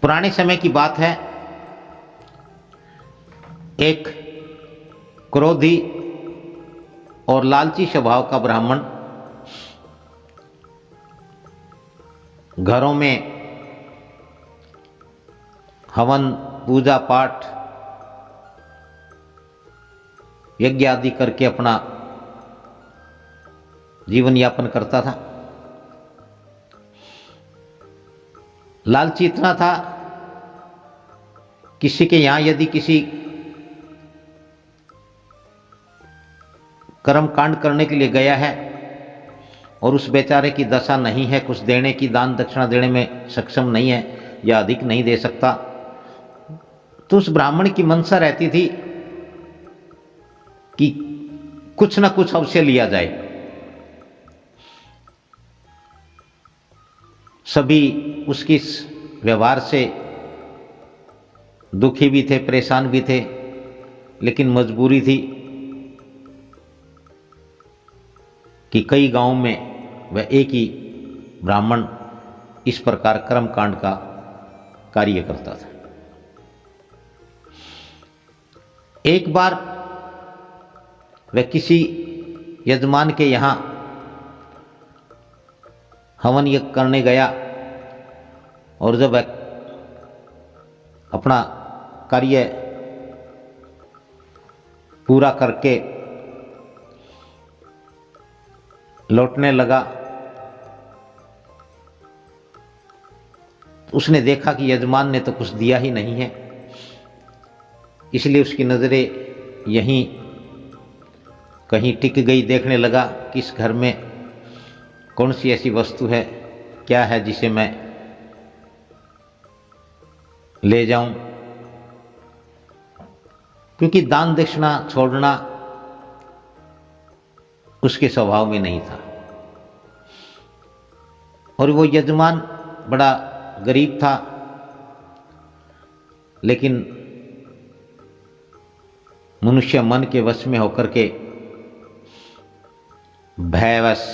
पुराने समय की बात है, एक क्रोधी और लालची स्वभाव का ब्राह्मण घरों में हवन पूजा पाठ यज्ञ आदि करके अपना जीवन यापन करता था। लालची इतना था, किसी के यहां यदि किसी कर्म कांड करने के लिए गया है और उस बेचारे की दशा नहीं है, कुछ देने की, दान दक्षिणा देने में सक्षम नहीं है या अधिक नहीं दे सकता, तो उस ब्राह्मण की मनसा रहती थी कि कुछ ना कुछ अवश्य लिया जाए। सभी उसकी व्यवहार से दुखी भी थे, परेशान भी थे, लेकिन मजबूरी थी कि कई गांवों में वह एक ही ब्राह्मण इस प्रकार कर्म कांड का कार्य करता था। एक बार वह किसी यजमान के यहां हवन यज्ञ करने गया और जब वह अपना कार्य पूरा करके लौटने लगा, उसने देखा कि यजमान ने तो कुछ दिया ही नहीं है, इसलिए उसकी नजरें यहीं कहीं टिक गई। देखने लगा कि इस घर में कौन सी ऐसी वस्तु है, क्या है जिसे मैं ले जाऊं, क्योंकि दान दक्षिणा छोड़ना उसके स्वभाव में नहीं था। और वो यजमान बड़ा गरीब था, लेकिन मनुष्य मन के वश में होकर के भयवश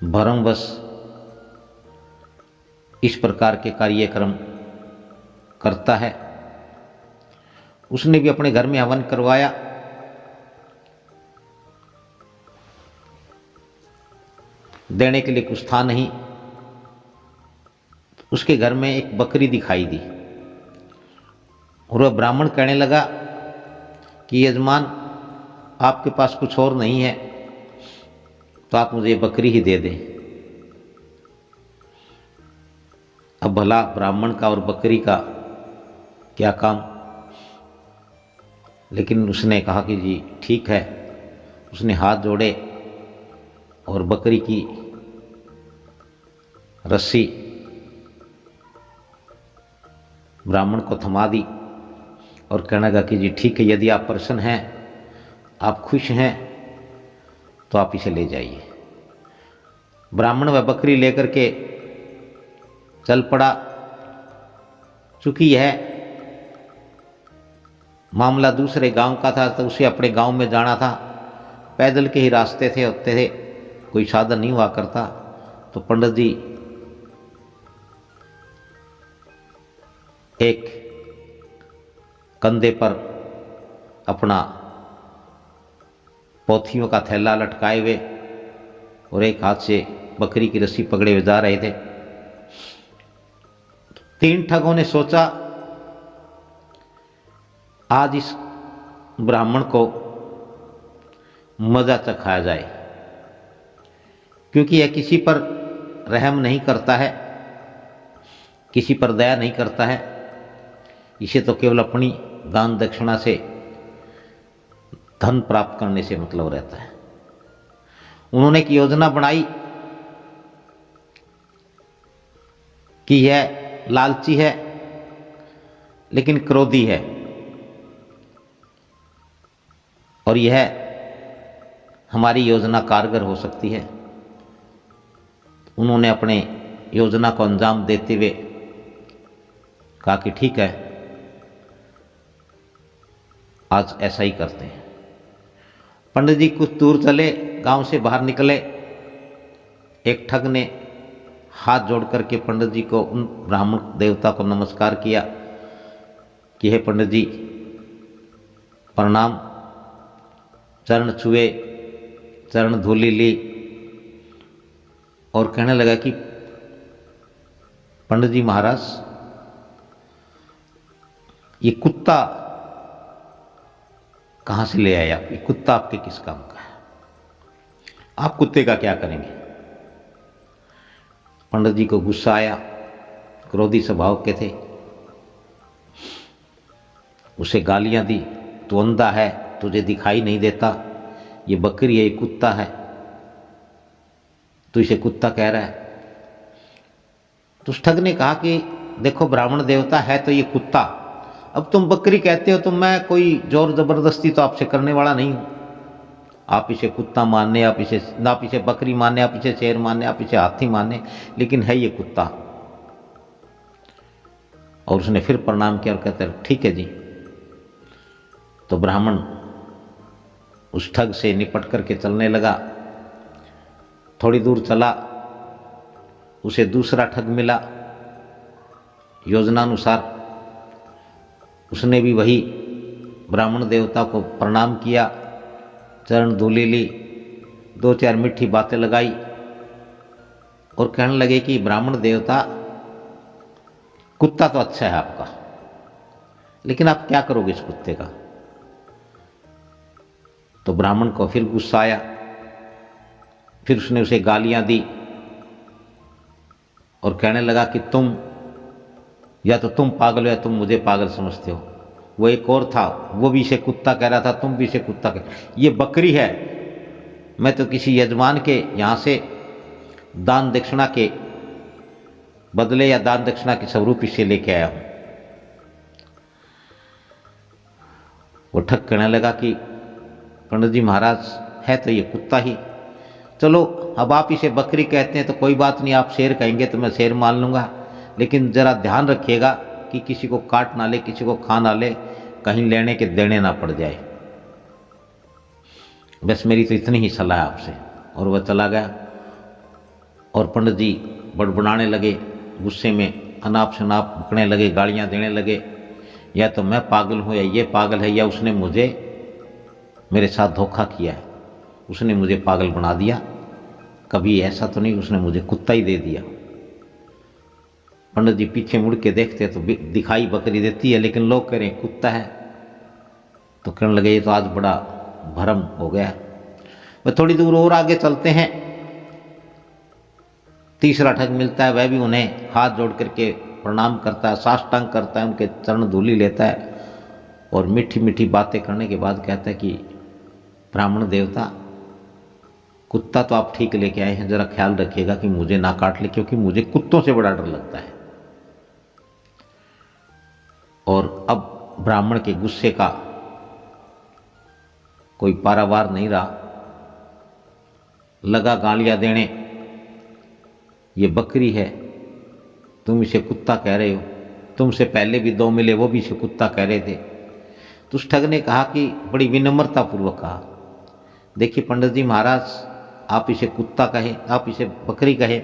भरमवश इस प्रकार के कार्यक्रम करता है। उसने भी अपने घर में हवन करवाया। देने के लिए कुछ था नहीं। उसके घर में एक बकरी दिखाई दी और वह ब्राह्मण कहने लगा कि यजमान, आपके पास कुछ और नहीं है तो आप मुझे बकरी ही दे दें। अब भला ब्राह्मण का और बकरी का क्या काम, लेकिन उसने कहा कि जी ठीक है। उसने हाथ जोड़े और बकरी की रस्सी ब्राह्मण को थमा दी और कहने लगा कि जी ठीक है, यदि आप प्रसन्न हैं, आप खुश हैं, तो आप इसे ले जाइए। ब्राह्मण वह बकरी लेकर के चल पड़ा। चूंकि यह मामला दूसरे गांव का था तो उसे अपने गांव में जाना था। पैदल के ही रास्ते थे, होते थे, कोई साधन नहीं हुआ करता। तो पंडित जी एक कंधे पर अपना पोथियों का थैला लटकाए हुए और एक हाथ से बकरी की रस्सी पकड़े हुए जा रहे थे। तीन ठगों ने सोचा आज इस ब्राह्मण को मजा चखाया जाए, क्योंकि यह किसी पर रहम नहीं करता है, किसी पर दया नहीं करता है। इसे तो केवल अपनी दान दक्षिणा से, धन प्राप्त करने से मतलब रहता है। उन्होंने एक योजना बनाई कि यह लालची है लेकिन क्रोधी है और यह हमारी योजना कारगर हो सकती है। उन्होंने अपने योजना को अंजाम देते हुए कहा कि ठीक है, आज ऐसा ही करते हैं। पंडित जी कुछ दूर चले, गांव से बाहर निकले। एक ठग ने हाथ जोड़ करके पंडित जी को, उन ब्राह्मण देवता को नमस्कार किया कि हे पंडित जी प्रणाम। चरण छुए, चरण धूली ली और कहने लगा कि पंडित जी महाराज, ये कुत्ता कहां से ले आए आप? ये कुत्ता आपके किस काम का है? आप कुत्ते का क्या करेंगे? पंडित जी को गुस्सा आया, क्रोधी स्वभाव के थे, उसे गालियां दी। तू अंधा है, तुझे दिखाई नहीं देता, ये बकरी है, ये कुत्ता है, तू इसे कुत्ता कह रहा है। तो उस ठग ने कहा कि देखो ब्राह्मण देवता है तो ये कुत्ता, अब तुम बकरी कहते हो तो मैं कोई जोर जबरदस्ती तो आपसे करने वाला नहीं हूं। आप इसे कुत्ता मानने, आप इसे बकरी मानने, आप इसे शेर मानने, आप इसे हाथी मानने, लेकिन है ये कुत्ता। और उसने फिर प्रणाम किया और कहते ठीक है जी। तो ब्राह्मण उस ठग से निपट करके चलने लगा। थोड़ी दूर चला, उसे दूसरा ठग मिला। योजनानुसार उसने भी वही ब्राह्मण देवता को प्रणाम किया, चरण धूली ली, दो चार मीठी बातें लगाई और कहने लगे कि ब्राह्मण देवता, कुत्ता तो अच्छा है आपका, लेकिन आप क्या करोगे इस कुत्ते का? तो ब्राह्मण को फिर गुस्सा आया, फिर उसने उसे गालियां दी और कहने लगा कि तुम या तो तुम पागल हो या तुम मुझे पागल समझते हो। वो एक और था, वो भी इसे कुत्ता कह रहा था, तुम भी इसे कुत्ता कह, ये बकरी है, मैं तो किसी यजमान के यहां से दान दक्षिणा के बदले या दान दक्षिणा के स्वरूप इसे लेके आया हूं। वो ठग कहने लगा कि पंडित जी महाराज है तो ये कुत्ता ही, चलो अब आप इसे बकरी कहते हैं तो कोई बात नहीं, आप शेर कहेंगे तो मैं शेर मान लूंगा, लेकिन जरा ध्यान रखिएगा कि किसी को काट ना ले, किसी को खा ना ले, कहीं लेने के देने ना पड़ जाए। बस मेरी तो इतनी ही सलाह है आपसे। और वह चला गया और पंडित जी बड़बड़ाने लगे, गुस्से में अनाप शनाप बकने लगे, गालियां देने लगे, या तो मैं पागल हूं या ये पागल है, या उसने मुझे मेरे साथ धोखा किया है, उसने मुझे पागल बना दिया, कभी ऐसा तो नहीं उसने मुझे कुत्ता ही दे दिया। पंडित जी पीछे मुड़ के देखते तो दिखाई बकरी देती है, लेकिन लोग कह रहे हैं कुत्ता है। तो कहने लगे ये तो आज बड़ा भ्रम हो गया। वह थोड़ी दूर और आगे चलते हैं, तीसरा ठग मिलता है, वह भी उन्हें हाथ जोड़ करके प्रणाम करता है, साष्टांग करता है, उनके चरण धूली लेता है और मीठी मीठी बातें करने के बाद कहता है कि ब्राह्मण देवता, कुत्ता तो आप ठीक लेके आए हैं, जरा ख्याल रखिएगा कि मुझे ना काट ले, क्योंकि मुझे कुत्तों से बड़ा डर लगता है। और अब ब्राह्मण के गुस्से का कोई पारावार नहीं रहा, लगा गालियां देने, ये बकरी है, तुम इसे कुत्ता कह रहे हो, तुमसे पहले भी दो मिले वो भी इसे कुत्ता कह रहे थे। तो उस ठग ने कहा कि बड़ी विनम्रता पूर्वक कहा, देखिए पंडित जी महाराज, आप इसे कुत्ता कहे, आप इसे बकरी कहे,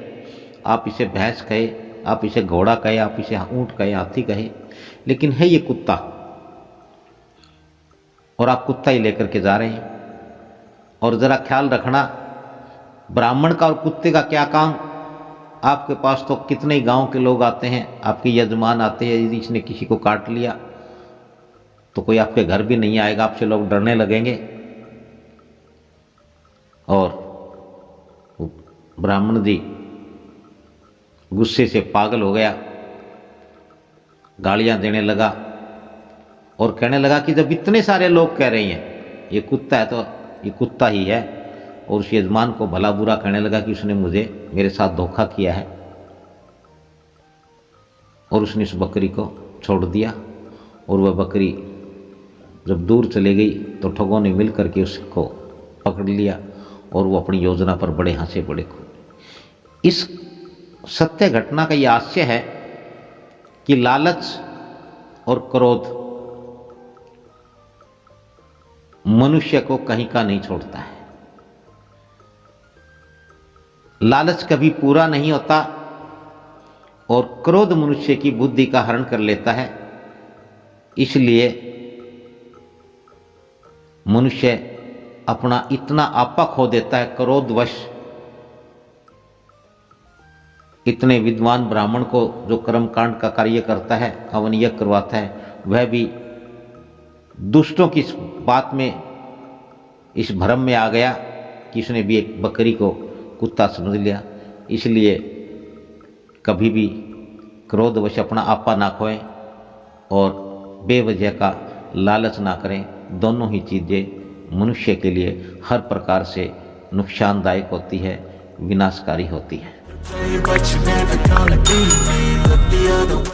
आप इसे भैंस कहे, आप इसे घोड़ा कहे, आप इसे ऊंट कहे, हाथी कहे, लेकिन है ये कुत्ता, और आप कुत्ता ही लेकर के जा रहे हैं। और जरा ख्याल रखना, ब्राह्मण का और कुत्ते का क्या काम, आपके पास तो कितने ही गांव के लोग आते हैं, आपके यजमान आते हैं, यदि इसने किसी को काट लिया तो कोई आपके घर भी नहीं आएगा, आपसे लोग डरने लगेंगे। और ब्राह्मण जी गुस्से से पागल हो गया, गालियां देने लगा और कहने लगा कि जब इतने सारे लोग कह रहे हैं ये कुत्ता है तो ये कुत्ता ही है। और उस यजमान को भला बुरा कहने लगा कि उसने मेरे साथ धोखा किया है, और उसने उस बकरी को छोड़ दिया। और वह बकरी जब दूर चले गई तो ठगों ने मिल करके उसको पकड़ लिया और वो अपनी योजना पर बड़े हंसे बड़े खूबे। इस सत्य घटना का यह आशय है कि लालच और क्रोध मनुष्य को कहीं का नहीं छोड़ता है। लालच कभी पूरा नहीं होता, और क्रोध मनुष्य की बुद्धि का हरण कर लेता है। इसलिए मनुष्य अपना इतना आपा खो देता है क्रोधवश। इतने विद्वान ब्राह्मण को जो कर्मकांड का कार्य करता है, हवन यज्ञ करवाता है, वह भी दुष्टों की इस बात में, इस भ्रम में आ गया कि उसने भी एक बकरी को कुत्ता समझ लिया। इसलिए कभी भी क्रोधवश अपना आपा ना खोएं और बेवजह का लालच ना करें। दोनों ही चीज़ें मनुष्य के लिए हर प्रकार से नुकसानदायक होती है, विनाशकारी होती है।